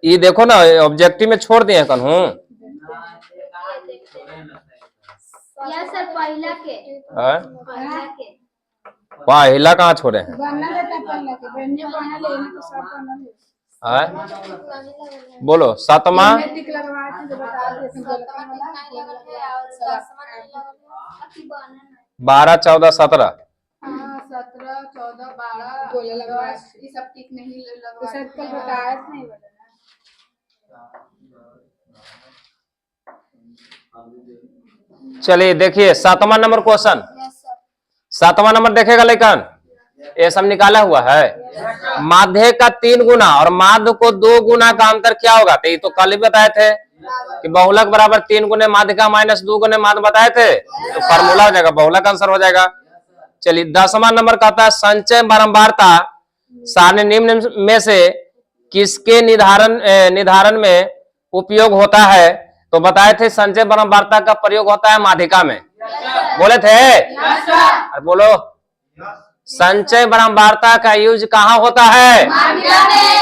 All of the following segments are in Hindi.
ये देखो ना ऑब्जेक्टिव में छोड़ दिए कन्हू। या सर पहला के पहला कहाँ छोड़े हैं? बोलो सातवां 12 14 17 17 14 12 ये सब टिक नहीं चलिए देखिए 7वां नंबर क्वेश्चन। 7वां नंबर देखेगा लेकिन ये सब निकाला हुआ है। माध्य का 3 गुना और माध्य को 2 गुना का अंतर क्या होगा? तो ये तो कल ही बताए थे कि बहुलक बराबर 3 गुने माध्य का माइनस 2 गुने माध्य बताए थे, तो फार्मूला हो जाएगा, बहुलक आंसर हो जाएगा। चलिए 10वां नंबर कहता है संचय बारंबारता सारणी निम्न में से किसके निर्धारण में उपयोग होता है? तो बताए थे संचय बारंबारता का प्रयोग होता है माध्यिका में, बोले थे। बोलो संचय बारंबारता का यूज कहाँ होता है?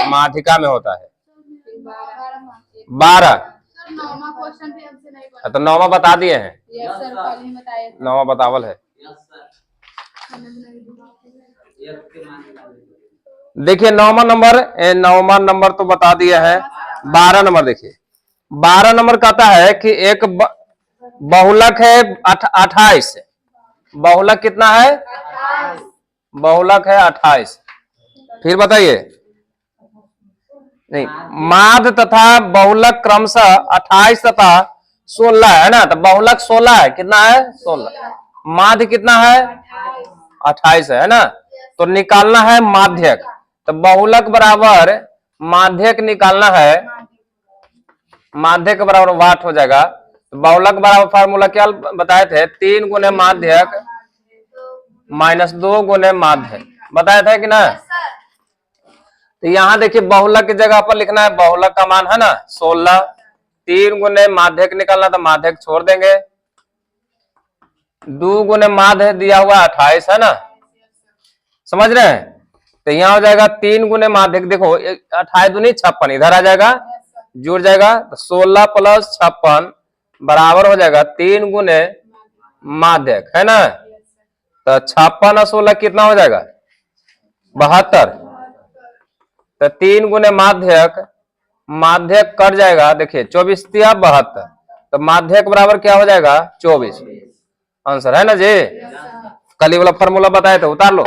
माध्यिका में होता है। 12 तो 9वां बता दिए हैं। 9वां बतावल है। देखिए 9वां नंबर तो बता दिया है। 12 नंबर देखिए, 12 नंबर कहता है कि एक बहुलक है 28। बहुलक कितना है? बहुलक है 28। फिर बताइए, नहीं माध्य तथा बहुलक क्रमशः 28 तथा 16 है ना, तो बहुलक 16 है। कितना है? 16। माध्य कितना है? 28 है ना। तो निकालना है माध्यक, तो बहुलक बराबर माध्यक निकालना है। माध्यक बराबर वाट हो जाएगा। तो बहुलक बराबर फार्मूला क्या बताए थे? 3 गुने माध्यक माइनस 2 गुने माध्यक बताया था कि ना। तो यहाँ देखिए बहुलक की जगह पर लिखना है, बहुलक का मान है ना 16, 3 गुने माध्यक निकालना, तो माध्यक छोड़ देंगे। 2 गुने माध्य दिया हुआ 28 है ना, समझ रहे हैं। तो यहाँ हो जाएगा 3 गुने माध्यक, देखो 28 दूनी 56, इधर आ जाएगा जुड़ जाएगा, तो 16 प्लस 56 बराबर हो जाएगा 3 गुने माध्यक है ना। तो 56 और 16 कितना हो जाएगा? 72। तो 3 गुने माध्यक, माध्यक कट जाएगा, देखिए 24 या 72, तो माध्यक बराबर क्या हो जाएगा? 24 आंसर है ना जी। कल वाला फॉर्मूला बताए थे, उतार लो।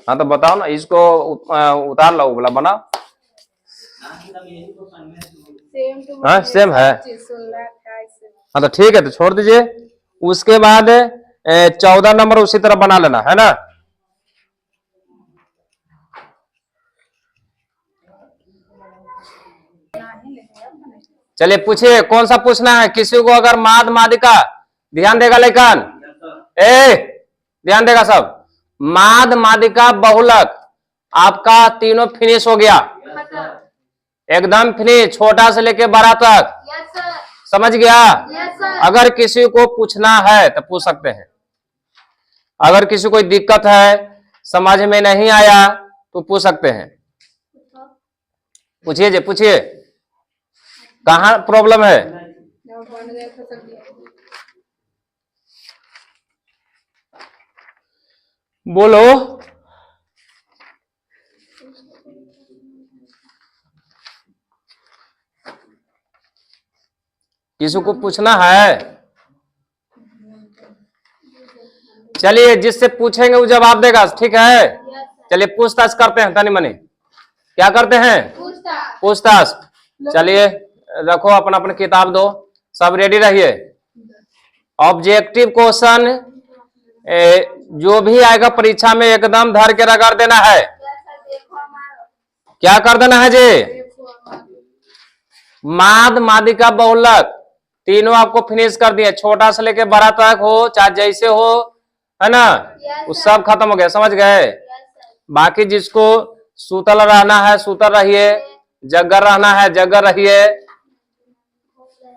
हाँ तो बताओ ना, इसको उतार लो, बोला बनाओ। हाँ सेम है। हाँ तो ठीक है, तो छोड़ दीजिए। उसके बाद 14 नंबर उसी तरह बना लेना है ना। चलिए पूछिए, कौन सा पूछना है? किसी को अगर माद मादिका ध्यान देगा लेकिन ध्यान देगा सब। माद मादिका बहुलक आपका तीनों फिनिश हो गया, एकदम फिनिश, छोटा से लेके बड़ा तक। समझ गया? अगर किसी को पूछना है तो पूछ सकते हैं। अगर किसी कोई दिक्कत है, समझ में नहीं आया तो पूछ सकते हैं। पूछिए जी, पूछिए कहाँ प्रॉब्लम है? बोलो। किसी को पूछना है? चलिए जिससे पूछेंगे वो जवाब देगा, ठीक है। चलिए पूछताछ करते हैं, तनी मनी क्या करते हैं? पूछताछ। चलिए रखो अपना अपना किताब दो, सब रेडी रहिए। ऑब्जेक्टिव क्वेश्चन जो भी आएगा परीक्षा में एकदम धर के रगड़ देना है। क्या कर देना है जी? माद मादिका बहुलक तीनों आपको फिनिश कर दिए, छोटा से लेके बड़ा तक हो, चाहे जैसे हो, है ना, वो सब खत्म हो गया। समझ गए? बाकी जिसको सूतल रहना है सूतल रहिए, जगह रहना है जगह रहिए।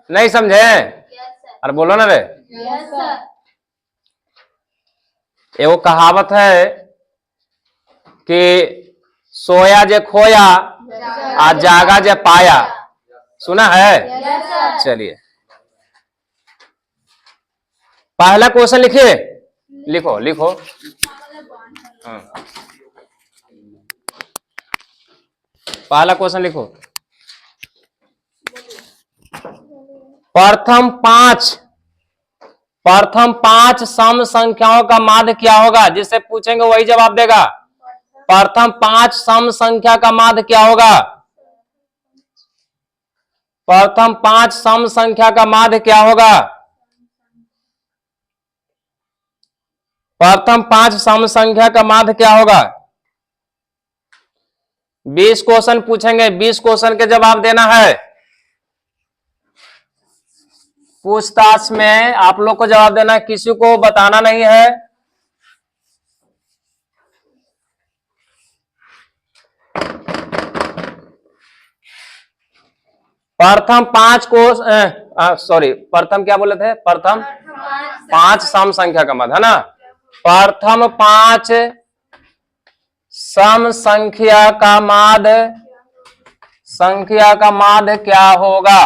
नहीं समझे? अरे बोलो ना रे। एगो कहावत है कि सोया जे खोया, आज जागा जे पाया। सुना है? चलिए पहला क्वेश्चन लिखिए, लिखो लिखो। पहला क्वेश्चन लिखो। प्रथम पांच सम संख्याओं का माध्य क्या होगा? जिससे पूछेंगे वही जवाब देगा। प्रथम पांच सम संख्या का माध्य क्या होगा? प्रथम पांच सम संख्या का माध्य क्या होगा? प्रथम पांच सम संख्या का माध्य क्या होगा? 20 क्वेश्चन पूछेंगे, 20 क्वेश्चन के जवाब देना है। पूछताछ में आप लोग को जवाब देना है, किसी को बताना नहीं है। प्रथम पांच को सॉरी, प्रथम क्या बोले थे? प्रथम पांच सम संख्या का माध्य है ना। प्रथम पांच सम संख्या का माध्य क्या होगा?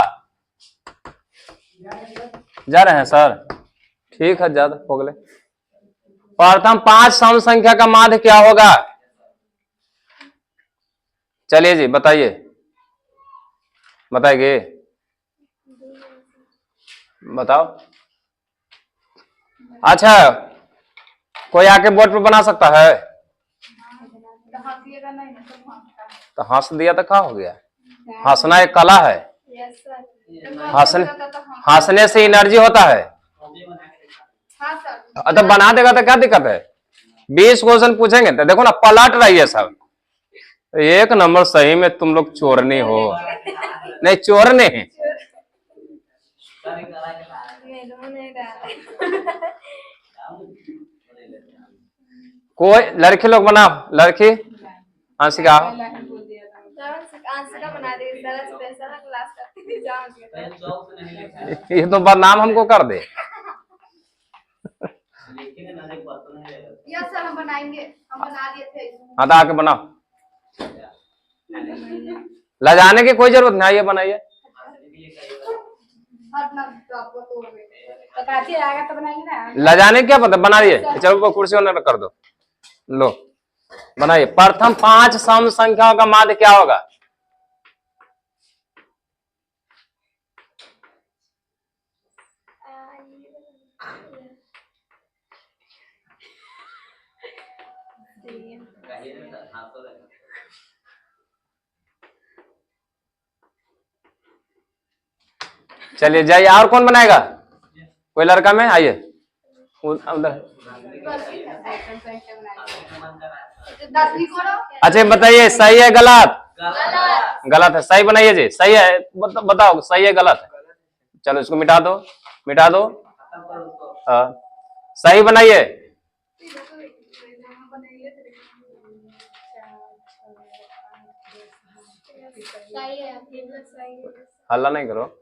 जा रहे हैं सर? ठीक है, ज्यादा हो गए। प्रथम पांच सम संख्या का माध्य क्या होगा? चलिए जी बताइए, बताइए, बताओ। अच्छा, कोई आके बोर्ड पर बना सकता है? तो हंस दिया तो क्या हो गया? हंसना एक कला है। हंसने से एनर्जी होता है। तो बना देगा तो क्या दिक्कत है? 20 क्वेश्चन पूछेंगे तो देखो ना, पलट रही है सब। एक नंबर, सही में तुम लोग चोरनी हो। नहीं, चोरने हैं। कोई लड़की लोग बनाओ, लड़की आंशिका ये तो बदनाम हमको कर दे। यस सर, हम बनाएंगे, हम बना दिए थे। हाँ तो आके बनाओ, लजाने की कोई जरूरत नहीं, आइए बनाइए। लजाने क्या पता, बनाइए। चलो कुर्सी होने कर दो, लो बनाइए। प्रथम पांच सम संख्याओं का माध्य क्या होगा? चलिए जाइए, और कौन बनाएगा? कोई लड़का में आइए उधर। अच्छा बताइए, सही है गलत? गलत है। सही बनाइए जी, सही है। बताओ सही है गलत है? चलो इसको मिटा दो, मिटा दो। हाँ सही बनाइए। हल्ला नहीं करो।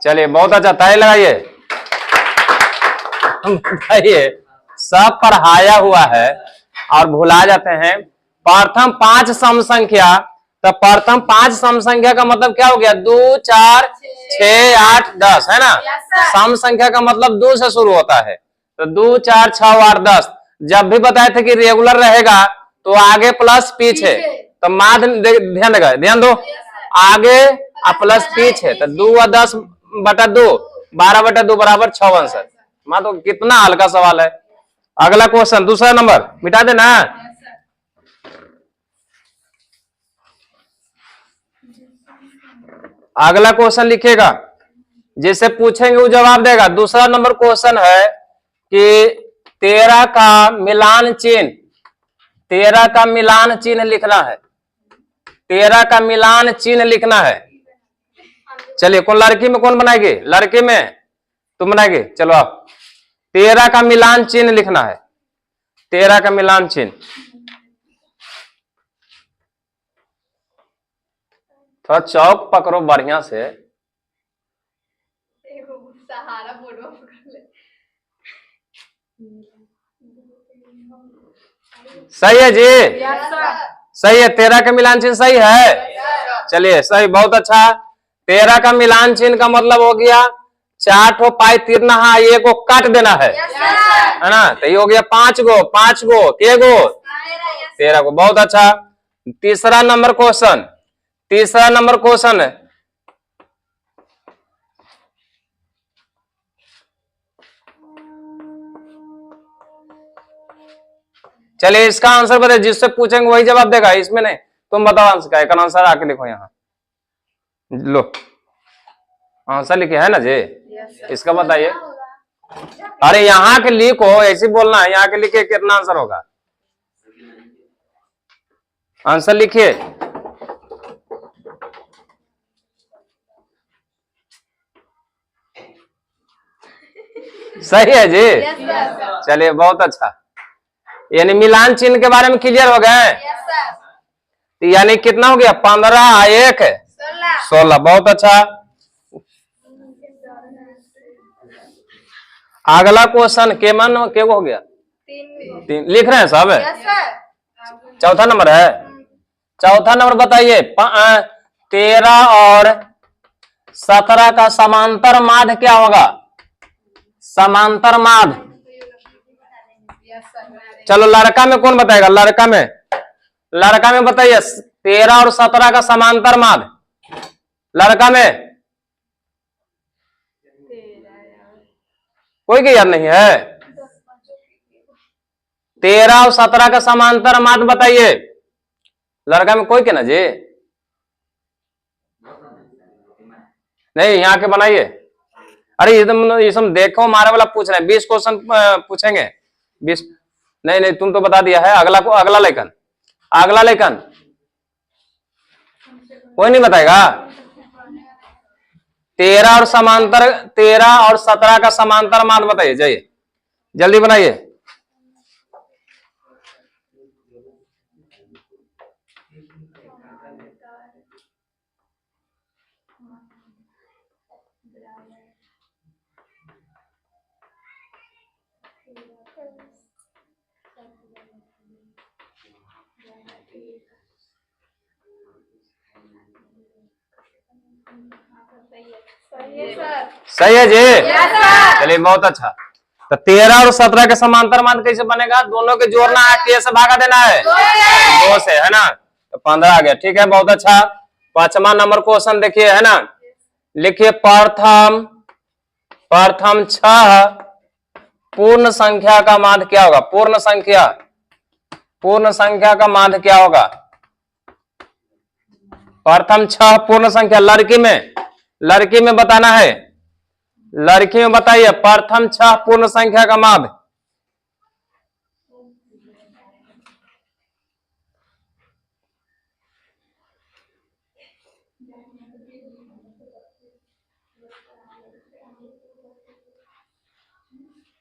चलिए बहुत अच्छा, ताली लगाइए। बताइए, सब पढ़ाया हुआ है और भुला जाते हैं। प्रथम पांच सम संख्या, तो प्रथम पांच सम संख्या का मतलब क्या हो गया? 2 4 6 8 10 है ना। सम संख्या का मतलब 2 से शुरू होता है, तो 2 4 6 8 10। जब भी बताए थे कि रेगुलर रहेगा तो आगे प्लस पीछे, तो माध्य ध्यान देगा, ध्यान दो, आगे प्लस पीछे, तो 2 और 10 बटा 2, 12 बटा 2 बराबर 6 आंसर। मां तो कितना हल्का सवाल है। अगला क्वेश्चन, दूसरा नंबर मिटा देना। अगला क्वेश्चन लिखिएगा, जिससे पूछेंगे वो जवाब देगा। दूसरा नंबर क्वेश्चन है कि 13 का मिलान चिन्ह, 13 का मिलान चिन्ह लिखना है। 13 का मिलान चिन्ह लिखना है। चलिए, कौन लड़की में कौन बनाएगी? लड़की में तुम बनाएगी। चलो आप 13 का मिलान चिन्ह लिखना है। 13 का मिलान चिन्ह थोड़ा चौक पकड़ो बढ़िया से। सहारा बोलो पकड़ ले। सही है जी, यस सर। सही है। 13 का मिलान चिन्ह सही है। चलिए सही, बहुत अच्छा। 13 का मिलान चिन्ह का मतलब हो गया 4 ठो पाई तीरना है, एक को काट देना है ना। तो ये हो गया 5 गो, 5 गो के गो 13 गो। बहुत अच्छा। तीसरा नंबर क्वेश्चन, तीसरा नंबर क्वेश्चन है। चलिए इसका आंसर बताइए, जिससे पूछेंगे वही जवाब देगा, इसमें नहीं। तुम बताओ आंसर क्या है, आंसर आके लिखो यहाँ। लो आंसर लिखे है ना जी, इसका बताइए। अरे यहाँ के लिखो, ऐसे बोलना है, यहाँ के लिखे कितना आंसर होगा। आंसर लिखिए। सही है जी, चलिए बहुत अच्छा। यानी मिलान चिन्ह के बारे में क्लियर हो गए। यानी कितना हो गया, 15 1 16। बहुत अच्छा। अगला क्वेश्चन केमन के हो गया 3 लिख रहे हैं सब। चौथा नंबर है, चौथा नंबर बताइए। 13 और 17 का समांतर माध्य क्या होगा, समांतर माध्य। चलो लड़का में कौन बताएगा, लड़का में, लड़का में बताइए 13 और 17 का समांतर माध्य लड़का में। कोई के याद नहीं है। 13 और 17 का समांतर माध्य बताइए लड़का में, कोई के ना जी। नहीं यहाँ के बनाइए। अरे ये सब देखो मारे वाला पूछ रहे हैं, 20 क्वेश्चन पूछेंगे 20। नहीं नहीं तुम तो बता दिया है। अगला को, अगला लेखन, अगला लेखन कोई नहीं बताएगा। 13 और समांतर, 13 और 17 का समांतर माध्य बताइए, जाइए जल्दी बनाइए। सही है जी, चलिए बहुत अच्छा। तो 13 और 17 के समांतर माध्य कैसे बनेगा, दोनों के जोड़ना है, के से भागा देना है 2 से, है ना। तो 15 आ गया, ठीक है बहुत अच्छा। 5वां नंबर क्वेश्चन देखिए, है ना। लिखिए प्रथम, प्रथम 6 पूर्ण संख्या का माध्य क्या होगा, पूर्ण संख्या, पूर्ण संख्या का माध्य क्या होगा। प्रथम 6 पूर्ण संख्या, लड़की में, लड़की में बताना है, लड़की में बताइए प्रथम 6 पूर्ण संख्या का माध्य।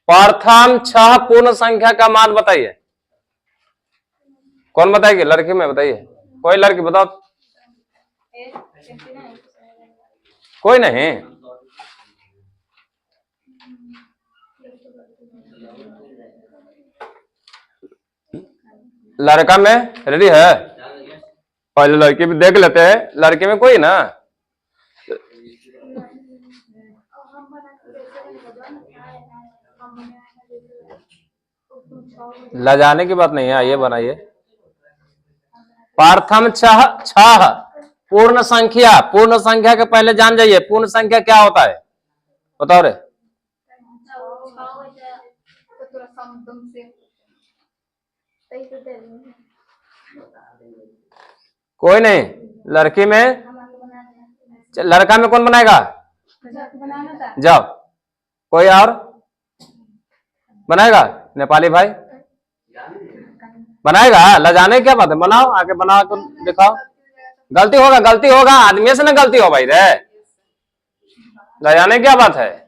प्रथम 6 पूर्ण संख्या का माध्य बताइए, कौन बताएगी, लड़की में बताइए, कोई लड़की बताओ। कोई नहीं, लड़का में रेडी है, पहले लड़की भी देख लेते हैं, लड़के में कोई ना। लजाने की बात नहीं है, आइए बनाइए। प्रथम 6 पूर्ण संख्या, पूर्ण संख्या के पहले जान जाइए पूर्ण संख्या क्या होता है, बताओ रे। कोई नहीं, लड़की में, लड़का में कौन बनाएगा, जाओ कोई और बनाएगा, नेपाली भाई बनाएगा। लजाने क्या बात है, बनाओ, आके बना कर दिखाओ। गलती होगा, गलती होगा, आदमी से ना गलती हो भाई रे, लजाने क्या बात है।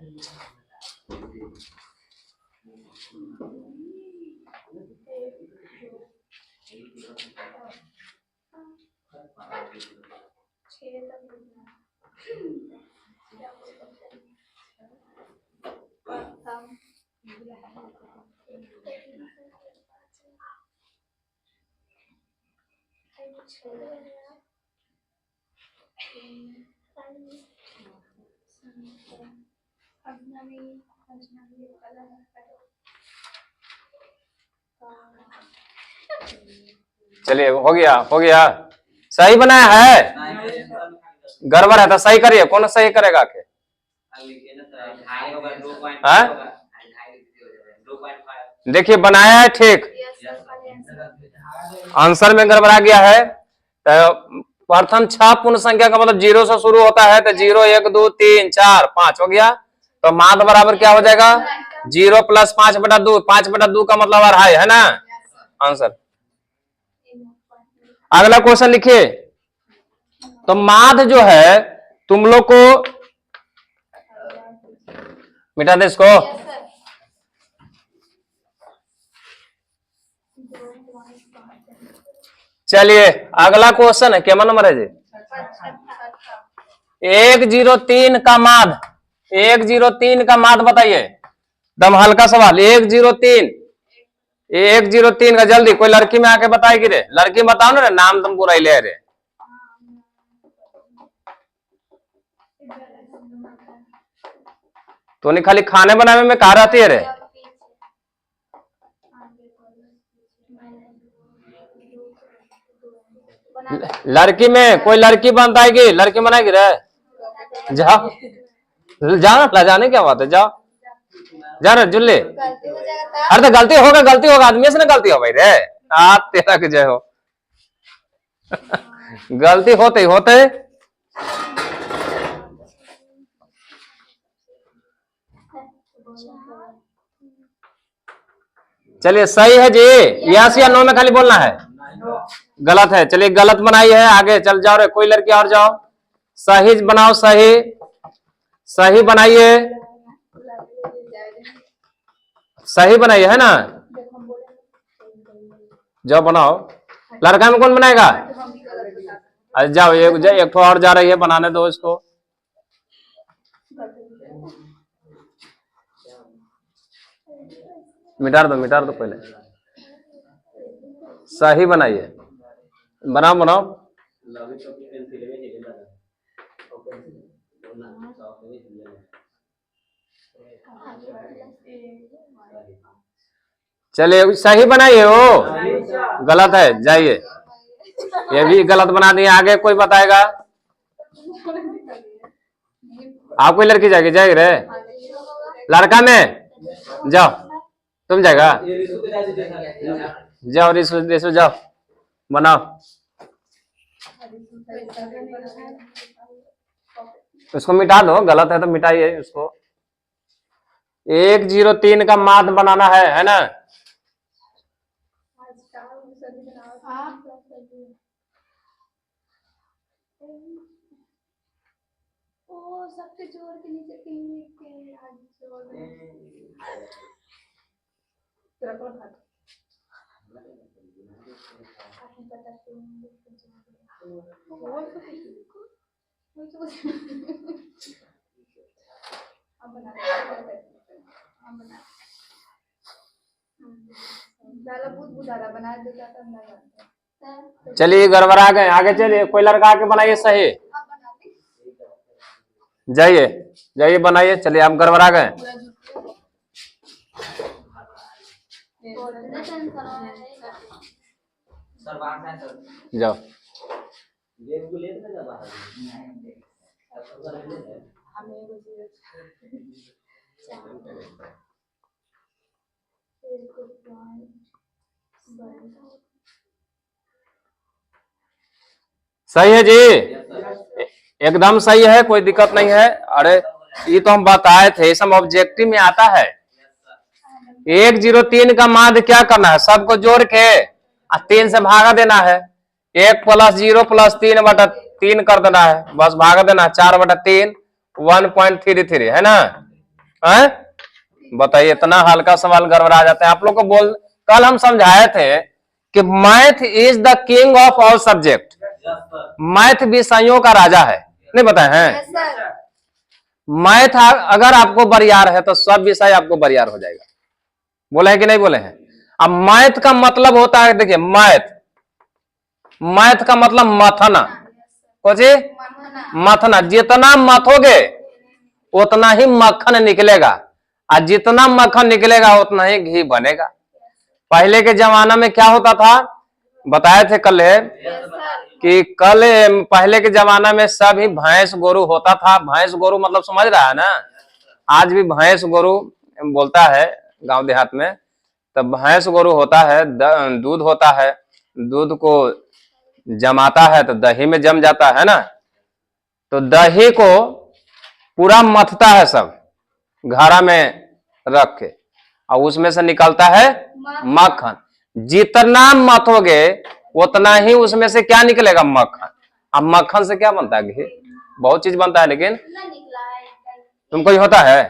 चलिए हो गया, हो गया। सही बनाया है, गड़बड़ है तो सही करिए। कौन सही करेगा के? हाँ? देखिए बनाया है ठीक, आंसर में गड़बड़ा गया है। तो प्रथम 6 पूर्ण संख्या का मतलब 0 से शुरू होता है, तो 0 1 2 3 4 5 हो गया। तो माध्य बराबर क्या हो जाएगा? 0 + 5/2। 5/2 का मतलब 2.5 है ना आंसर। अगला क्वेश्चन लिखिए। तो माध्य जो है, तुम लोग को मिटा दे इसको। चलिए अगला क्वेश्चन है, क्या नंबर है जी? 103 का माध्य, 103 का माध्य बताइए। एकदम हल्का सवाल। 103, 103 का जल्दी कोई लड़की में आके बताएगी रे। लड़की बताओ ना रे, नाम तुम पूरा ही ले रे। तो नहीं खाली खाने बनाने में कहा रहती है रे। लड़की में कोई लड़की बताएगी, लड़की बनाएगी रे। जाओ जाओ, लजाने क्या बात है, जाओ जा रे जुल्ले। अरे तो गलती होगा, गलती होगा, आदमी से ना गलती हो भाई रे। तेरा के जय हो। गलती होते ही होते। चलिए सही है जी, यस या नो में खाली बोलना है। गलत है, चलिए गलत बनाई है, आगे चल जाओ रे। कोई लड़की और जाओ, सही बनाओ, सही सही बनाइए, सही बनाइए है ना। जाओ बनाओ। लड़का में कौन बनाएगा? अरे जाओ, एक और जा रही है, बनाने दो इसको। मिटा दो पहले। सही बनाइए, बनाओ बनाओ। चलिए सही बनाइए। हो गलत है, जाइए। ये भी गलत बना दिए, आगे कोई बताएगा? आप कोई लड़की जाएगी, जाएगी रे। लड़का में जाओ, तुम जाएगा। जाओ रिसु जाओ, बनाओ। उसको मिटा दो, गलत है तो मिटाइए उसको। 103 का माध्य बनाना है ना। सबके जोड़ के नीचे 3 लिख के आज जोड़ बना दो। चलिए गड़बड़ा गए, आगे चलिए। कोई लड़का आके बनाइए सही। जाइए जाइए बनाइए। चलिए आप गड़बड़ा गए, जाओ। सही है जी, एकदम सही है, कोई दिक्कत नहीं है। अरे ये तो हम बताए थे, सब ऑब्जेक्टिव में आता है। 103 का माध्य क्या करना है? सबको जोड़ के 3 से भागा देना है। 1 + 0 + 3/3 कर देना है, बस भागा देना है। 4/3 1.33 है ना। है बताइए, इतना हल्का सवाल गड़बड़ा जाता है आप लोग को। कल हम समझाए थे कि math is the king of all subject. Math विषयों का राजा है, नहीं बताए हैं? मैथ अगर आपको बरियार है तो सब विषय आपको बरियार हो जाएगा। बोले हैं कि नहीं बोले हैं? अब मैथ का मतलब होता है, देखिए मैथ मैथ का मतलब मथना, कुछ मथना। जितना मथोगे उतना ही मक्खन निकलेगा, और जितना मक्खन निकलेगा उतना ही घी बनेगा। पहले के जमाना में क्या होता था, बताए थे कल कि पहले के जमाना में सभी भैंस गोरू होता था। भैंस गोरू मतलब समझ रहा है ना, आज भी भैंस गोरू बोलता है गांव देहात में। तब भैंस गोरू होता है, दूध होता है, दूध को जमाता है तो दही में जम जाता है ना। तो दही को पूरा मथता है सब घड़ा में रख के, और उसमें से निकलता है मक्खन। जितना मथोगे उतना ही उसमें से क्या निकलेगा, मक्खन। अब मक्खन से क्या बनता है, घी। बहुत चीज बनता है, लेकिन तुमको ही होता है,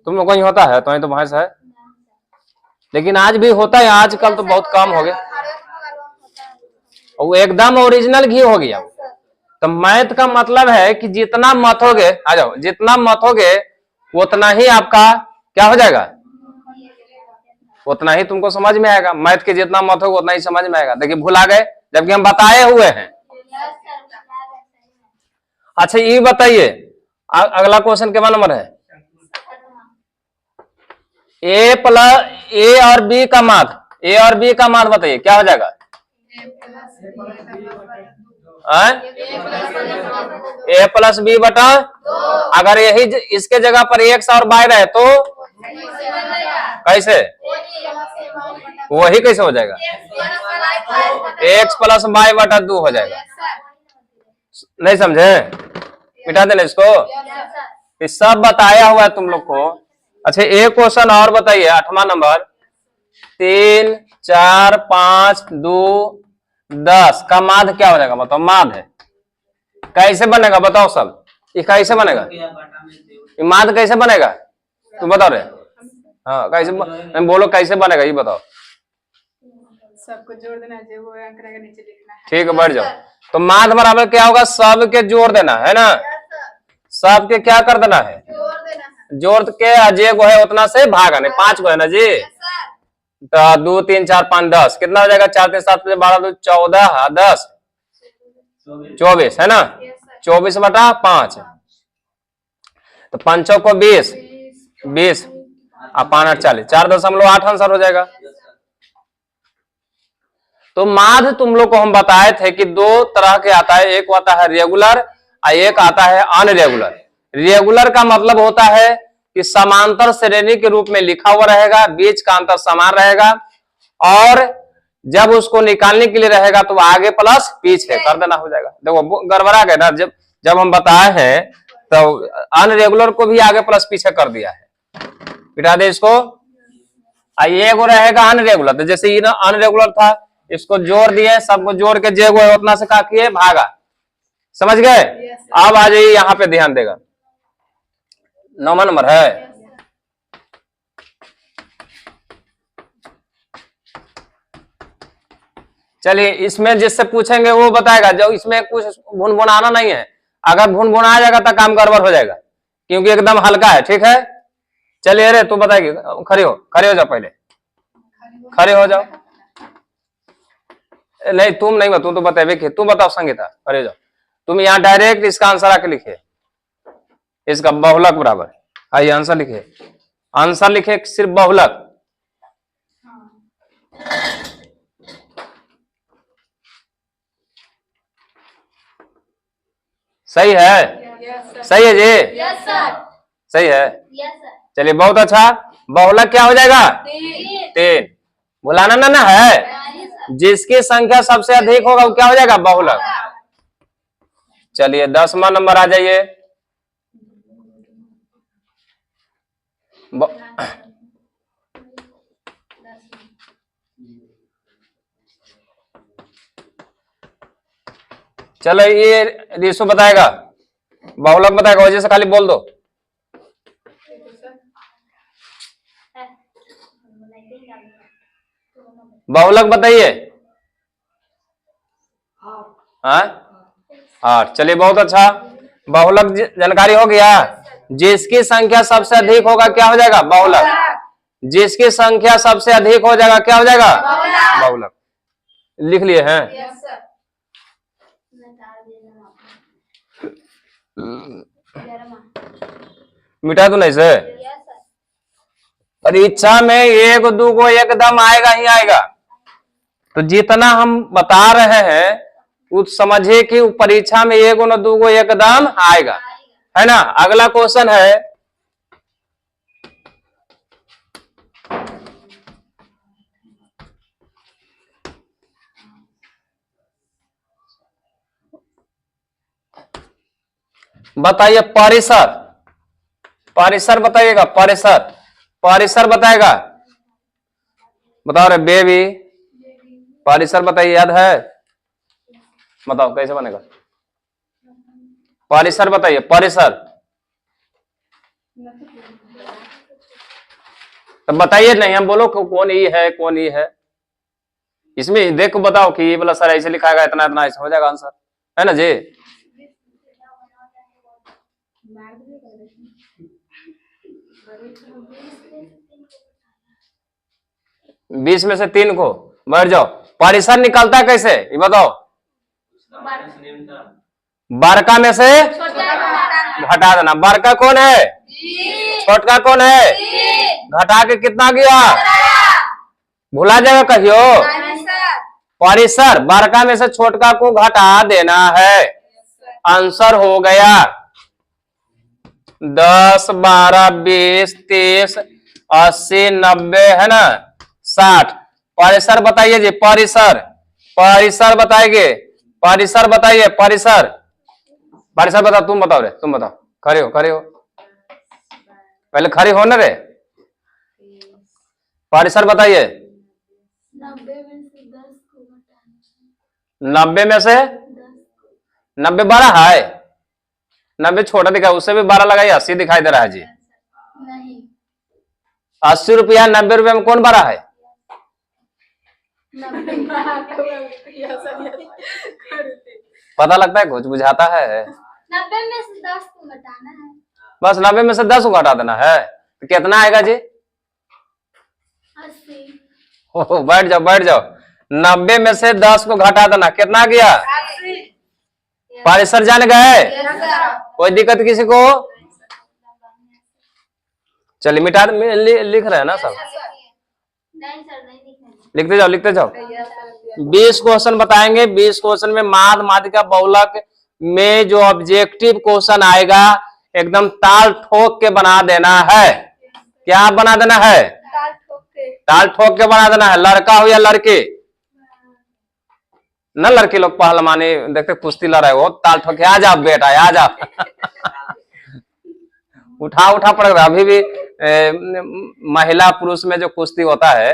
तुम लोग को ही होता है, तो भैंस है। लेकिन आज भी होता है, आजकल तो बहुत कम हो गया, वो एकदम ओरिजिनल घी हो गया। तो मैथ का मतलब है कि जितना मथोगे, आ जाओ, जितना मथोगे उतना ही आपका क्या हो जाएगा, उतना ही तुमको समझ में आएगा। मैथ के जितना मथोगे उतना ही समझ में आएगा। देखिए भुला गए, जबकि हम बताए हुए हैं। अच्छा ये बताइए, अगला क्वेश्चन क्या नंबर है, ए और बी का माद, ए और बी का माद बताइए क्या हो जाएगा। ए प्लस बी बटा, अगर यही इसके जगह पर एक्स और वाई रहे तो कैसे, वही कैसे हो जाएगा, एक्स प्लस वाई बटा 2 हो जाएगा। नहीं समझे, मिटा देना इसको, ये सब बताया हुआ है तुम लोग को। अच्छा एक क्वेश्चन और बताइए, 8वां नंबर, 3 4 5 2 10 का माद क्या हो जाएगा, बताओ। माद है, कैसे बनेगा बताओ सब, ये कैसे बनेगा, ये माद कैसे बनेगा, तुम बताओ रे। हाँ कैसे बोलो, कैसे बनेगा ये बताओ। सबको जोड़ देना है, वो आंकड़ा के नीचे लिखना है। ठीक है बैठ जाओ। तो माद बराबर क्या होगा, सब के जोड़ देना है ना, सब के क्या कर देना है, जोड़ के अजय को है उतना से भागा, नहीं 5 को है ना जी। तो 2 3 4 5 10 कितना हो जाएगा, 4 3 7 12 2 14 10 24 है ना, 24 बटा 5। तो 5 को 20 20 और 5 40, 4.8 आंसर हो जाएगा। तो माध तुम लोग को हम बताए थे कि 2 तरह के आता है, एक आता है रेगुलर और एक आता है अनरेगुलर। रेगुलर का मतलब होता है कि समांतर श्रेणी के रूप में लिखा हुआ रहेगा, बीच का अंतर समान रहेगा, और जब उसको निकालने के लिए रहेगा तो आगे प्लस पीछे कर देना हो जाएगा। देखो गड़बड़ा गया ना, जब हम बताए हैं तो अनरेगुलर को भी आगे प्लस पीछे कर दिया है, बिठा दे इसको। ये को रहेगा अनरेगुलर, तो जैसे ये अनरेगुलर था, इसको जोड़ दिए, सबको जोड़ के जे है उतना से का किए भागा, समझ गए। अब आ जाइए यहाँ पे ध्यान देगा, 9वां नंबर है। चलिए इसमें जिससे पूछेंगे वो बताएगा, जो इसमें कुछ भुनभुनाना नहीं है। अगर भुनभुना जाएगा तो काम गड़बड़ हो जाएगा, क्योंकि एकदम हल्का है, ठीक है। चलिए अरे तू बताएगी, खड़े हो जाओ, पहले खड़े हो जाओ। नहीं तुम नहीं, तुम तो बताए, तुम बताओ संगीता, खड़े हो जाओ। तुम यहाँ डायरेक्ट इसका आंसर आके लिखे, इसका बहुलक बराबर, आइए आंसर लिखे, आंसर लिखे सिर्फ बहुलक। सही है, सही है जी, सही है। चलिए बहुत अच्छा, बहुलक क्या हो जाएगा, 3। भुलाना ना है, जिसकी संख्या सबसे अधिक होगा वो क्या हो जाएगा, बहुलक। चलिए 10वां नंबर आ जाइए। चलो ये रिशु बताएगा, बहुलक बताएगा, वजह से खाली बोल दो। बहुलक बताइए। 8। चलिए बहुत अच्छा, बहुलक जानकारी हो गया। जिसकी संख्या सबसे अधिक होगा क्या हो जाएगा, बहुलक। जिसकी संख्या सबसे अधिक हो जाएगा क्या हो जाएगा, बहुलक। लिख लिए हैं। मिटा दू नहीं से? परीक्षा में एक दो को एकदम आएगा ही आएगा। तो जितना हम बता रहे हैं उस समझिए कि परीक्षा में एक न दो को एकदम आएगा, है ना। अगला क्वेश्चन है, बताइए परिसर। परिसर बताइएगा, परिसर। परिसर बताएगा, बताओ रे बेबी। परिसर बताइए, याद है? बताओ कैसे बनेगा परिसर, बताइए परिसर। तो बताइए नहीं, हम बोलो कौन ई है कौन ई है। इसमें देखो बताओ कि ये वाला सर ऐसे लिखाएगा, इतना इतना ऐसे हो जाएगा आंसर, है ना जी। बीस में से 3 को बैठ जाओ। परिसर निकलता है कैसे ये बताओ? बड़का में से घटा देना। बड़का कौन है? छोटका कौन है? घटा के कितना गया? भुला जाएगा कहियो। परिसर बड़का में से छोटका को घटा देना है, आंसर हो गया 10, 12, 20, 30, 80, 90, है ना 60। परिसर बताइए जी, परिसर। परिसर बताइए, परिसर बताइए, परिसर। परिसर बताओ, तुम बताओ रे, तुम बताओ। खड़े हो, खड़े हो, पहले खड़े हो ना रे। परिसर बताइए। 90 में से 90 12 है। 90 छोटा दिखा, उससे भी 12 लगाइए, 80 दिखाई दे रहा है जी। 80 रुपया 90 रुपये में कौन 12 है? पता लगता है, कुछ बुझाता है। 90 में से 10 को घटाना है, बस 90 में से 10 को घटा देना है। तो कितना आएगा जी? 80। हो, बैठ जाओ, बैठ जाओ। 90 में से 10 को घटा देना, कितना गया? 80। परिसर जान गए? कोई दिक्कत किसी को? चलिए मिटा लिख रहे हैं ना सब? नहीं सर, नहीं लिखते जाओ, लिखते जाओ। 20 क्वेश्चन बताएंगे। 20 क्वेश्चन में माध्यमातिका बहुलक में जो ऑब्जेक्टिव क्वेश्चन आएगा एकदम ताल ठोक के बना देना है। क्या बना देना है? ताल ठोक के बना देना है। लड़का हो या लड़की, न लड़के लोग पहलवानी देखते कुश्ती लड़ रहे हो, ताल ठोक के आ जाओ बेटा, आ जाओ। उठा उठा पड़क रहा। अभी भी महिला पुरुष में जो कुश्ती होता है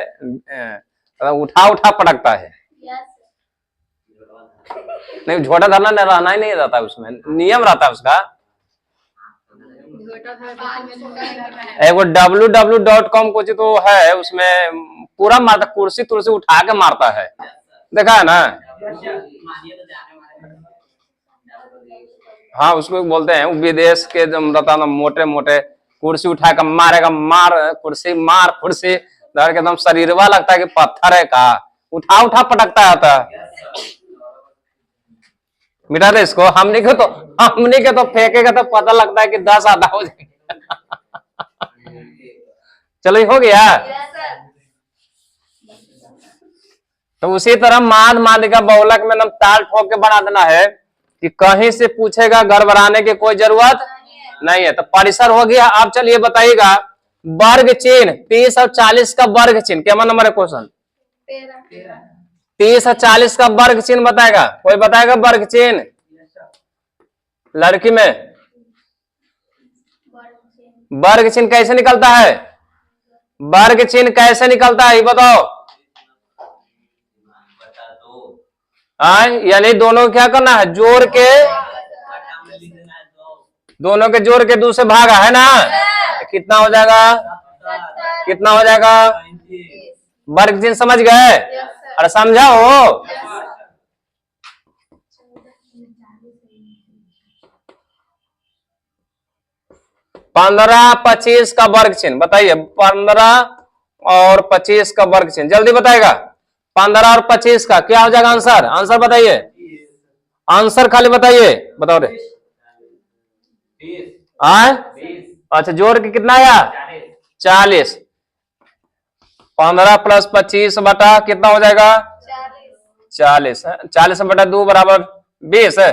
उठा उठा पटकता है। नहीं, झोटा धरना रहना ही नहीं रहता, उसमें नियम रहता है उसका। एगो www.com कुछ तो है, उसमें पूरा मारता, कुर्सी तुर्सी उठा के मारता है, देखा है ना? हाँ, उसको बोलते हैं विदेश के जो रहता है मोटे मोटे कुर्सी उठा कर मारेगा, मार कुर्सी, मार कुर्सी, धर के एकदम शरीरवा लगता है कि पत्थर है का, उठा उठा पटकता है। मिटा दे इसको। हमने के तो फेंकेगा तो पता लगता है कि 10 आधा हो जाएगा। चलो, हो गया। तो उसी तरह माध्यमातिका बहुलक में एकदम ताल ठोक के बना देना है कि कहीं से पूछेगा, गड़बड़ाने की कोई जरूरत नहीं है। तो परिसर हो गया। आप चलिए बताइएगा, वर्ग चिन्ह 30 और 40 का वर्ग चिन्ह, क्या नंबर है क्वेश्चन? 30 और 40 का वर्ग चिन्ह बताएगा कोई? बताएगा वर्ग चिन्ह लड़की में? वर्ग चिन्ह कैसे निकलता है? वर्ग चिन्ह कैसे निकलता है ये बताओ। यानी दोनों को क्या करना है? जोड़ के, दोनों के जोड़ के 2 से भागा, है ना? कितना हो जाएगा? कितना हो जाएगा? वर्ग चिन्ह समझ गए? अरे समझाओ। 15, 25 का वर्ग चिन्ह बताइए। 15 और 25 का वर्ग चिन्ह जल्दी बताएगा। 15 और 25 का क्या हो जाएगा आंसर? आंसर बताइए, आंसर खाली बताइए, बताओ रे। हाँ, अच्छा जोड़ के कितना आया 40। 15 + 25 बटा कितना हो जाएगा 40 है। 40 बटा 2 बराबर 20 है।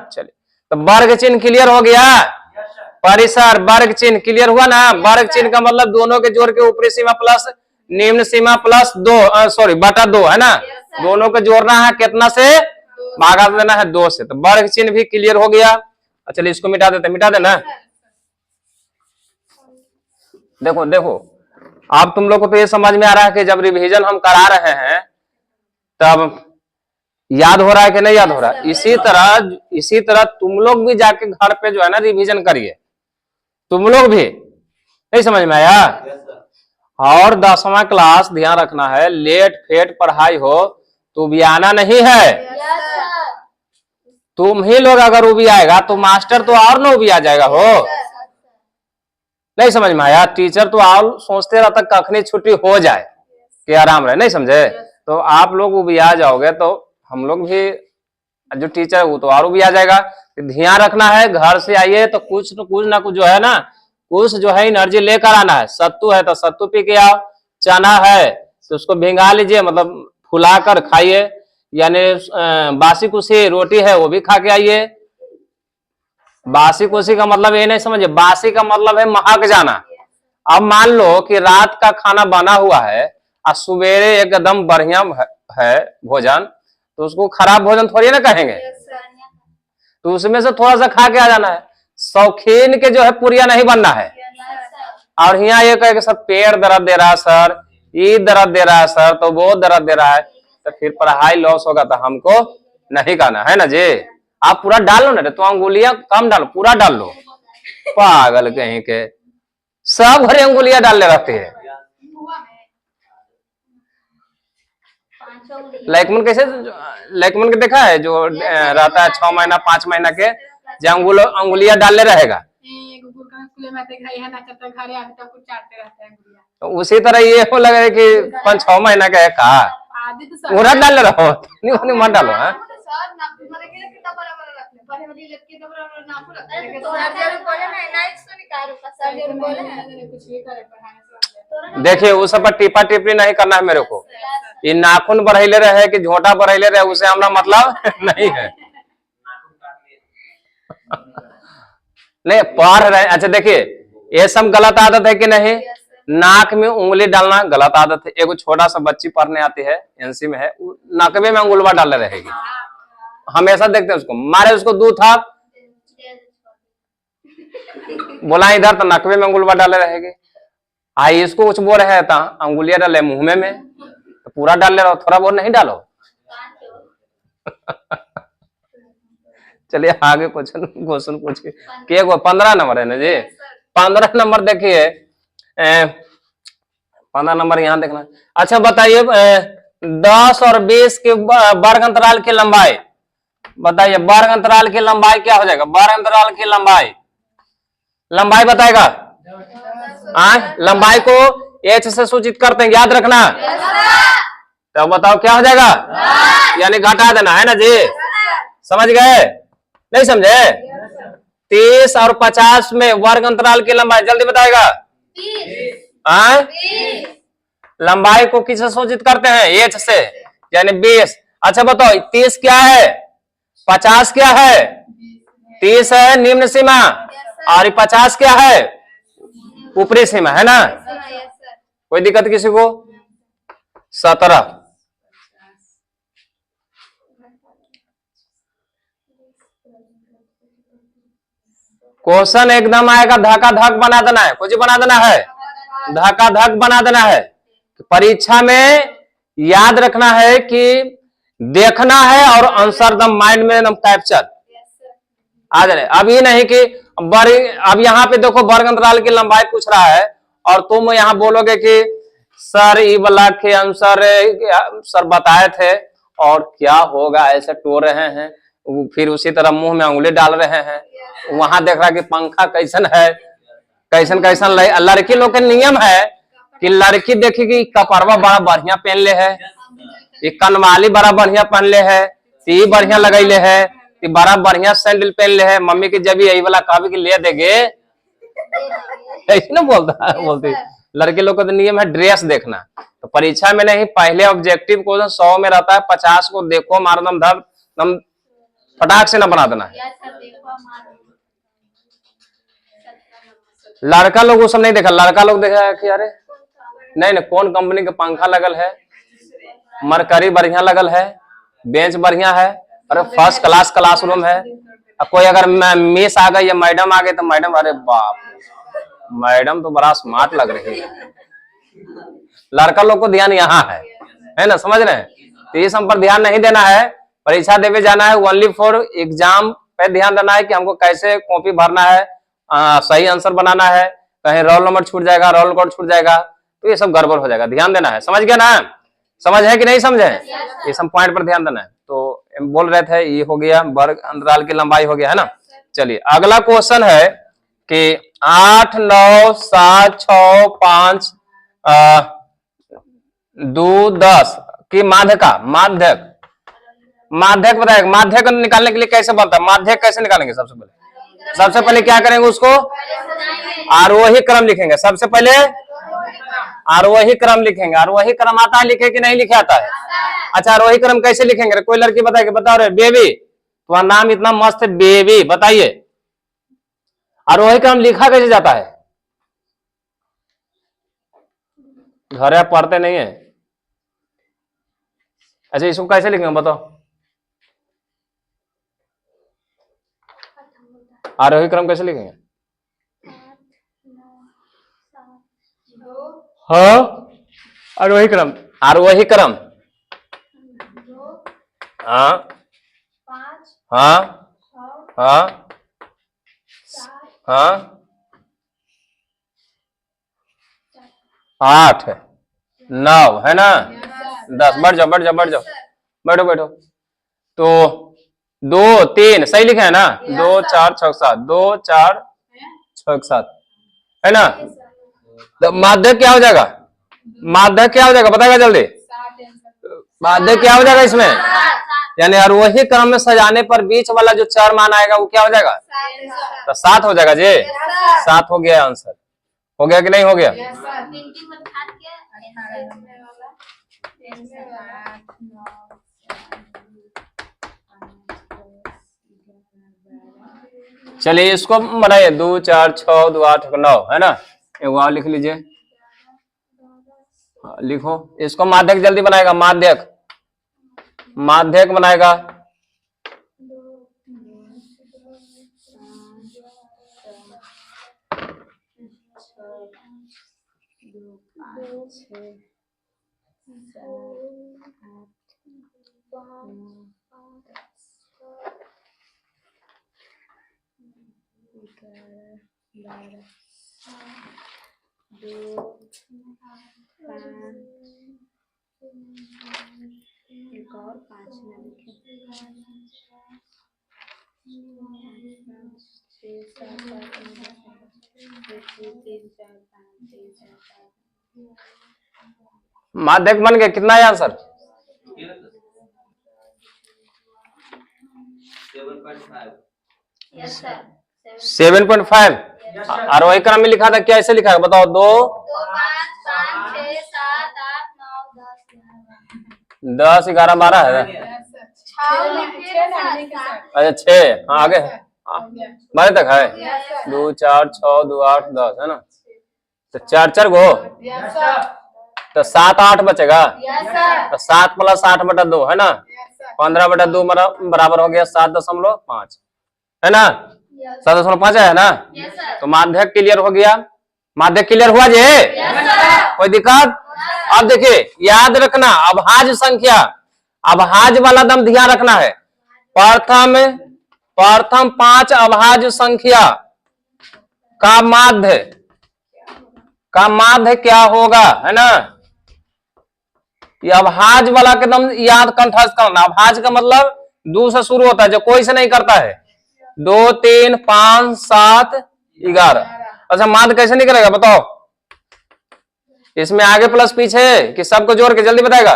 चलिए तो वर्ग चिन्ह क्लियर हो गया। परिसर वर्ग चिन्ह क्लियर हुआ ना। वर्ग चिन्ह का मतलब दोनों के जोड़ के ऊपरी सीमा प्लस निम्न सीमा प्लस 2 सॉरी बटा 2 है ना। दोनों को जोड़ना है कितना से भागा देना है 2 से। तो वर्ग चिन्ह भी क्लियर हो गया। चलिए इसको मिटा देते, मिटा देना। देखो देखो अब तुम लोग को तो ये समझ में आ रहा है कि जब रिवीजन हम करा रहे हैं तब याद हो रहा है कि नहीं याद हो रहा है। इसी तरह तुम लोग भी जाके घर पे जो है ना रिवीजन करिए। तुम लोग भी नहीं समझ में आया। और 10वां क्लास ध्यान रखना है, लेट फेट पढ़ाई हो तो भी आना नहीं है। तुम ही लोग अगर वो भी आएगा तो मास्टर तो और ना भी आ जाएगा हो। नहीं समझ में आया। टीचर तो और सोचते रहता कखनी छुट्टी हो जाए कि आराम रहे, नहीं समझे। तो आप लोग वो भी आ जाओगे तो हम लोग भी जो टीचर है वो तो और भी आ जाएगा। ध्यान रखना है घर से आइए तो कुछ ना कुछ जो है ना, कुछ जो है एनर्जी लेकर आना है। सत्तू है तो सत्तू पी के आओ, चना है तो उसको भिंगा लीजिए, मतलब फुला कर खाइए, यानी बासी कुसी रोटी है वो भी खा के आइए। बासी कुसी का मतलब ये नहीं समझिए, बासी का मतलब है महक जाना। अब मान लो कि रात का खाना बना हुआ है और सवेरे एकदम बढ़िया है भोजन, तो उसको खराब भोजन थोड़ी ना कहेंगे। तो उसमें से थोड़ा सा खा के आ जाना है। शौकीन के जो है पुरिया नहीं बनना है। और यहाँ ये कहे कि सर पेड़ दर्द दे रहा है सर, ये दर्द दे रहा है सर, तो वो दर्द दे रहा है, तो फिर पढ़ाई लॉस होगा तो हमको नहीं करना है ना जी। आप पूरा डाल लो ना, तो अंगुलियां कम डालो, पूरा डाल लो। पागल कहीं के सब घरे अंगुलियां डालने रहते हैं। लैकमन कैसे, लैकमन के देखा है जो रहता है 6 महीना 5 महीना के, जो अंगुलियां डालने रहेगा। तो उसी तरह ये हो लगे कि 5-6 महीना का है कहा पूरा डाल रहो, नहीं मत डालो। है देखिए उस सब पर टिप्पा टिप्पणी नहीं करना है मेरे को। ये नाखून बढ़ैले रहे कि झोटा बढ़ैले रहे उसे हमारा मतलब नहीं है। नहीं पढ़ रहे। अच्छा देखिए ये सब गलत आदत है कि नहीं। नाक में उंगली डालना गलत आदत है। एगो छोटा सा बच्ची पढ़ने आती है, एनसी में है, नाकवे में उंगलवा डाले रहेगी, हमेशा देखते हैं उसको, मारे उसको दूध था बोला इधर तो नकवे में उंगलवा डाले रहेगी। आई इसको कुछ बोल रहे था अंगुलियां डाले मुंह में तो पूरा डाल ले रहा हो, थोड़ा बहुत नहीं डालो। चलिए आगे क्वेश्चन पूछिए। 15 नंबर है ना जी। 15 नंबर देखिए, 15 नंबर यहाँ देखना। अच्छा बताइए 10 और 20 के वर्ग अंतराल की लंबाई बताइए। वर्ग अंतराल की लंबाई क्या हो जाएगा। वर्ग अंतराल की लंबाई बताएगा। लंबाई को h से सूचित करते हैं, याद रखना। तो बताओ क्या हो जाएगा, यानी घटा देना है ना जी। समझ गए नहीं समझे। 30 और 50 में वर्ग अंतराल की लंबाई जल्दी बताएगा। लंबाई को किससे सूचित करते हैं, h से, यानी 20। अच्छा बताओ 30 क्या है, 50 क्या है। 30 है निम्न सीमा और 50 क्या है ऊपरी सीमा, है ना। कोई दिक्कत किसी को। 17 क्वेश्चन एकदम आएगा, धक्का धक बना देना है, कुछ बना देना है, धक्का धक बना देना है। परीक्षा में याद रखना है कि देखना है और आंसर द माइंड में एकदम कैप्चर आ जाए। अब ये नहीं कि अब यहाँ पे देखो वर्ग अंतराल की लंबाई पूछ रहा है और तुम यहाँ बोलोगे कि सर ई वाला के आंसर सर बताए थे और क्या होगा, ऐसे टोर रहे हैं, फिर उसी तरह मुंह में उंगली डाल रहे हैं। वहां देख रहा कि पंखा कैसन है, कैसन लड़की लोग के नियम है कि लड़की देखेगी कपड़वा बड़ा बढ़िया पहन ले है, कनवाली बड़ा बढ़िया पहन ले है, ती बढ़िया लगैले है, कि बड़ा बढ़िया सैंडल पहन ले है, मम्मी की जब यही वाला कहा कि ले देगे, ऐसे ना बोलती लड़के लोग का तो नियम है ड्रेस देखना। तो परीक्षा में नहीं, पहले ऑब्जेक्टिव क्वेश्चन 100 में रहता है, 50 को देखो मारो दम धर दम फटाक से ना बना देना है। लड़का लोग वो सब नहीं देखा, लड़का लोग देखा कि अरे नहीं नहीं कौन कंपनी का पंखा लगल है, मरकरी बढ़िया लगल है, बेंच बढ़िया है, अरे फर्स्ट क्लास क्लासरूम है। अब कोई अगर मिस आ गई या मैडम आ गई तो मैडम, अरे बाप मैडम तो बड़ा स्मार्ट लग रही है। लड़का लोग को ध्यान यहाँ है ना, समझ रहे हैं? तो ये सब पर ध्यान नहीं देना है, परीक्षा देवे जाना है ओनली फॉर एग्जाम पे ध्यान देना है कि हमको कैसे कॉपी भरना है, सही आंसर बनाना है, कहीं रोल नंबर छूट जाएगा, रोल कोड छूट जाएगा तो ये सब गड़बड़ हो जाएगा, ध्यान देना है। समझ गया ना? समझ है कि नहीं समझे? ये सब पॉइंट पर ध्यान देना है। तो बोल रहे थे ये हो गया, वर्ग अंतराल की लंबाई हो गया है ना। चलिए अगला क्वेश्चन है कि 8 9 7 6 5 2 10 की माध्यक बताएगा। माध्यक निकालने के लिए कैसे बनता है, माध्यक कैसे निकालेंगे? सबसे पहले क्या करेंगे, उसको आरोही क्रम लिखेंगे। सबसे पहले आरोही क्रम लिखेंगे। आरोही क्रम आता है लिखे कि नहीं लिखे आता है? अच्छा आरोही क्रम कैसे लिखेंगे? कोई लड़की बताएगी, बताओ रे बेबी, तुम्हारा नाम इतना मस्त है बेबी, बताइए आरोही क्रम लिखा कैसे जाता है? घर आप पढ़ते नहीं है? अच्छा इसको कैसे लिखेंगे बताओ? आरोही क्रम कैसे लिखेंगे? हाँ आरोही क्रम, आरोही क्रम हाँ हाँ हाँ हाँ 8 9 है ना, 10 बढ़ जाओ बढ़ जाओ बढ़ जाओ, बैठो बैठो। तो 2 3 सही लिखे है ना, 2 4 6 7, 2 4 6 7 है ना। तो माध्यक क्या हो जाएगा? माध्यक क्या हो जाएगा बताएगा जल्दी? माध्यक क्या हो जाएगा इसमें? यानी आरोही क्रम में सजाने पर बीच वाला जो 4 मान आएगा वो क्या हो जाएगा? तो 7 हो जाएगा जी। 7 हो गया आंसर। हो गया कि नहीं हो गया? चलिए इसको बनाइए, 2 4 6 2 8 9 है ना। एक और लिख लीजिए, लिखो इसको। माध्यक जल्दी बनाएगा, माध्यक माध्यक बनाएगा। एक और 5 में लिखे 6 7 8 9 माध्यक बन गया। कितना है आंसर? 7.5। आरोही क्रम में लिखा था, क्या ऐसे लिखा है बताओ? 2 5 6 7 8 9 10 11 12 है। अच्छा 6 हाँ आगे 12 तक है। 2 4 6 2 8 10 है ना। तो 4 4 गो तो 7 8 बचेगा। तो 7 + 8 बटा 2 है ना, 15 बटा 2 बराबर हो गया 7.5 है ना। 7.5 है ना। तो माध्यक क्लियर हो गया। माध्यक क्लियर हुआ जी? कोई दिक्कत? अब देखिए याद रखना, अभाज्य संख्या, अभाज्य वाला दम ध्यान रखना है। प्रथम 5 अभाज्य संख्या का माध्य क्या होगा है ना। ये अभाज्य वाला के दम याद कंठस्थ करना। अभाज्य का मतलब 2 से शुरू होता है, जो कोई से नहीं करता है। 2 3 5 7 11। अच्छा माध्य कैसे निकलेगा बताओ? इसमें आगे प्लस पीछे कि सबको जोड़ के जल्दी बताएगा?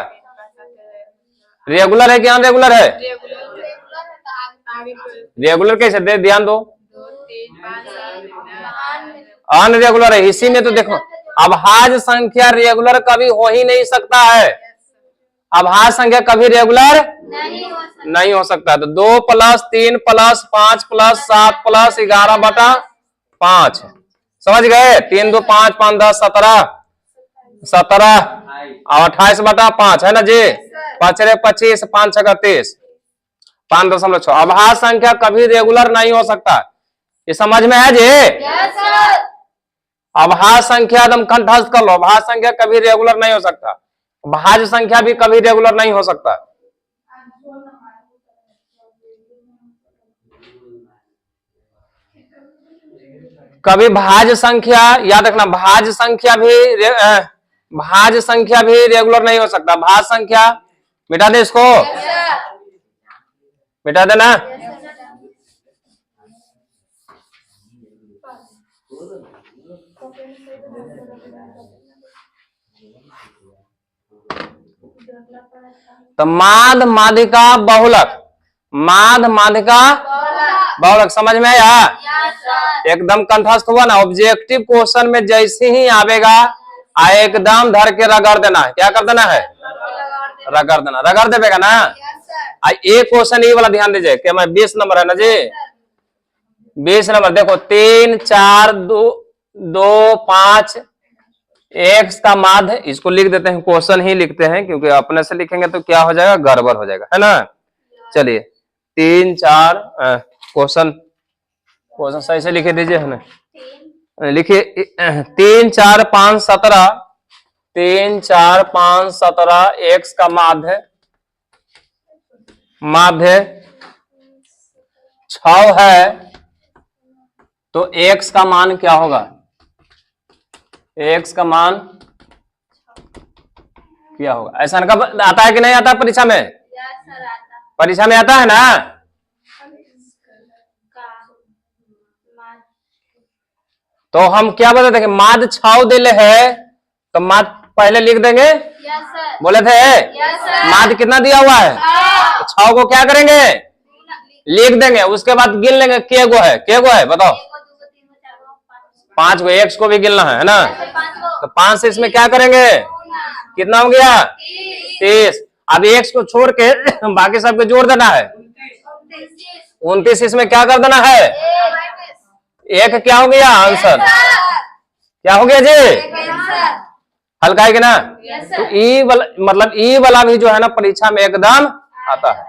रेगुलर है कि अनरेगुलर है? आगे रेगुलर कैसे दे, ध्यान दो। 2 3 5 अनरेगुलर है, इसी में तो देखो अभाज्य संख्या रेगुलर कभी हो ही नहीं सकता है। अभाज्य संख्या कभी रेगुलर नहीं हो सकता। तो 2 + 3 + 5 + 7 + 11/5 समझ गए। 3 2 5 5 10 17 17 और 28/5 है ना जी। 5 × 25 5 × 30 5.6। अभाज्य संख्या कभी रेगुलर नहीं हो सकता, ये समझ में है जी। अभाज्य संख्या एकदम कंठस्थ कर लो, अभाज्य संख्या कभी रेगुलर नहीं हो सकता, भाज्य संख्या भी कभी रेगुलर नहीं हो सकता। कभी भाज्य संख्या याद रखना, भाज्य संख्या भी रेगुलर नहीं हो सकता। भाज्य संख्या मिटा दे, इसको मिटा देना। तो माध माध्यिका बहुलक, माध माध्यिका बहुलक समझ में आया। एकदम कंठस्थ हुआ ना। ऑब्जेक्टिव क्वेश्चन में जैसे ही आवेगा एकदम धर के रगड़ देना है। क्या कर देना है? रगड़ देना, रगड़ देगा ना। एक क्वेश्चन ये वाला ध्यान दीजिए कि मैं 20 नंबर है ना जी, 20 नंबर देखो 3 4 2 2 5 एक्स का माध्य, इसको लिख देते हैं, क्वेश्चन ही लिखते हैं क्योंकि अपने से लिखेंगे तो क्या हो जाएगा, गड़बड़ हो जाएगा, है ना। चलिए 3 4 क्वेश्चन सही से लिखे दीजिए, है ना। लिखिए 3 4 5 17 3 4 5 17 एक्स का माध्य 6 है, तो एक्स का मान क्या होगा? एक्स का मान क्या होगा? ऐसा कब आता है कि नहीं आता परीक्षा में? परीक्षा में आता है ना। तो हम क्या बता देंगे, माध्य 6 दिले है तो माध्य पहले लिख देंगे। बोले थे माध्य कितना दिया हुआ है, 6 को क्या करेंगे, लिख देंगे। उसके बाद गिन लेंगे के गो है बताओ। 5 को, एक्स को भी गिनना है ना। तो 5 से इसमें क्या करेंगे, कितना हो गया 30। अब एक्स को छोड़ के बाकी सबको जोड़ देना है, 29। इसमें क्या कर देना है, एक क्या हो गया आंसर, क्या हो गया जी, हल्का है कि ना। तो ई वाला मतलब ई वाला भी जो है ना परीक्षा में एकदम आता है।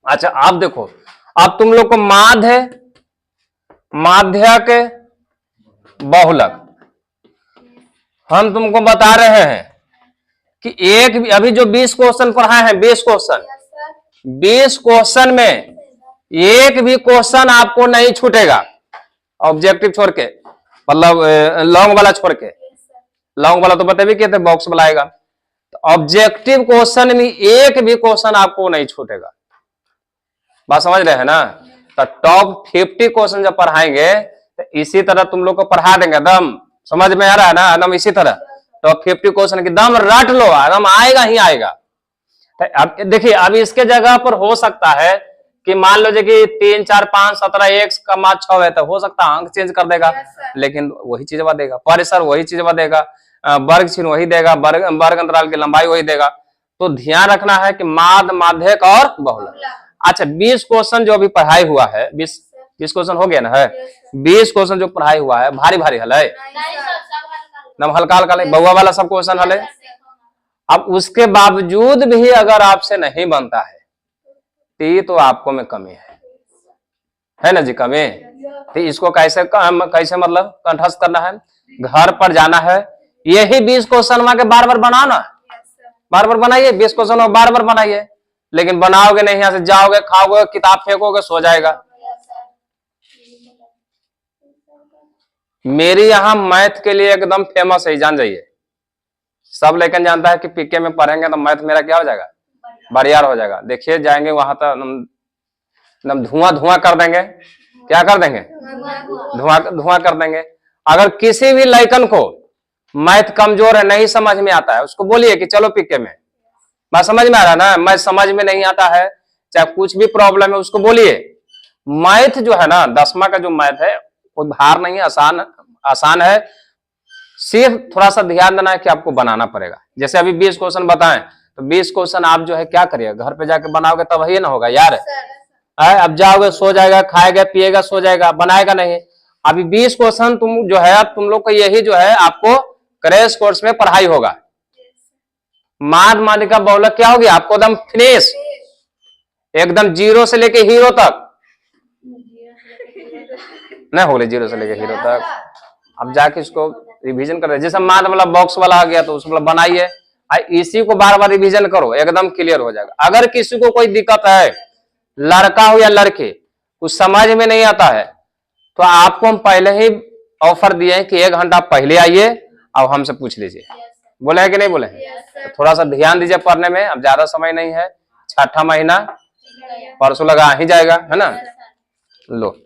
अच्छा आप देखो, अब तुम लोग को माध्य माध्यक बहुलक हम तुमको बता रहे हैं कि एक अभी जो 20 क्वेश्चन पढ़ाए हैं, 20 क्वेश्चन में एक भी क्वेश्चन आपको नहीं छूटेगा, ऑब्जेक्टिव छोड़ के, मतलब लॉन्ग वाला छोड़ के। लॉन्ग वाला तो बता भी कहते बॉक्स वाला आएगा। तो ऑब्जेक्टिव क्वेश्चन में एक भी क्वेश्चन आपको नहीं छूटेगा, बात समझ रहे हैं ना। तो टॉप 50 क्वेश्चन जब पढ़ाएंगे तो इसी तरह तुम लोग को पढ़ा देंगे, एकदम समझ में आ रहा है ना, एकदम इसी तरह टॉप 50 क्वेश्चन की दम रट लो, एकदम आएगा ही आएगा। अब देखिए, अब इसके जगह पर हो सकता है कि मान लो कि 3 4 5 17 एक्स का माध्य 6 है, तो हो सकता है अंक चेंज कर देगा, लेकिन वही चीज देगा, परिसर वही चीज देगा, वर्ग चिन्ह वही देगा, वर्ग अंतराल की लंबाई वही देगा। तो ध्यान रखना है कि माध्य माध्यक और बहुलक। अच्छा 20 क्वेश्चन जो अभी पढ़ाई हुआ है, 20 क्वेश्चन हो गया ना है, 20 क्वेश्चन जो पढ़ाई हुआ है भारी भारी हल है, नम हल्का हल्का बउआ वाला सब क्वेश्चन हल है। अब उसके बावजूद भी अगर आपसे नहीं बनता है तो आपको में कमी है ना जी, कमी। तो इसको कैसे मतलब कंठस्थ करना है, घर पर जाना है, यही 20 क्वेश्चन के बार बार बनाना, बार बार बनाइए 20 क्वेश्चन बार बार बनाइए। लेकिन बनाओगे नहीं, यहाँ से जाओगे, खाओगे, किताब फेंकोगे, सो जाएगा। मेरी यहाँ मैथ के लिए एकदम फेमस है, जान जाइए, सब लेकिन जानता है कि पीके में पढ़ेंगे तो मैथ मेरा क्या हो जाएगा, बरियार हो जाएगा। देखिए जाएंगे वहां तो एकदम धुआं कर देंगे, क्या कर देंगे, धुआं कर देंगे। अगर किसी भी लड़कन को मैथ कमजोर है, नहीं समझ में आता है, उसको बोलिए कि चलो पीके में, बात समझ में आ रहा है ना, मैथ समझ में नहीं आता है चाहे कुछ भी प्रॉब्लम है उसको बोलिए। मैथ जो है ना 10वां का जो मैथ है कोई भार नहीं है, आसान है। सिर्फ थोड़ा सा ध्यान देना है कि आपको बनाना पड़ेगा। जैसे अभी 20 क्वेश्चन बताएं तो 20 क्वेश्चन आप जो है क्या करिएगा, घर पे जाके बनाओगे तब ही ना होगा यार। अब जाओगे सो जाएगा, खाएगा पिएगा सो जाएगा, बनाएगा नहीं। अभी 20 क्वेश्चन तुम जो है अब तुम लोग को यही जो है आपको क्रैश कोर्स में पढ़ाई होगा। माध्यमिका बहुलक क्या होगी आपको एकदम फिनिश, एकदम 0 से लेके हीरो तक नहीं हो गए, 0 से लेके हीरो तक। अब जाके इसको रिवीजन कर रहे, जैसे माध्य वाला बॉक्स वाला आ गया तो उसको बनाइए, इसी को बार बार रिवीजन करो, एकदम क्लियर हो जाएगा। अगर किसी को कोई दिक्कत है, लड़का हो या लड़की, कुछ समझ में नहीं आता है तो आपको हम पहले ही ऑफर दिए हैं कि 1 घंटा पहले आइए और हमसे पूछ लीजिए। बोले है कि नहीं बोले? तो थोड़ा सा ध्यान दीजिए पढ़ने में, अब ज्यादा समय नहीं है, 6ठा महीना परसों लगा ही जाएगा, है ना। लो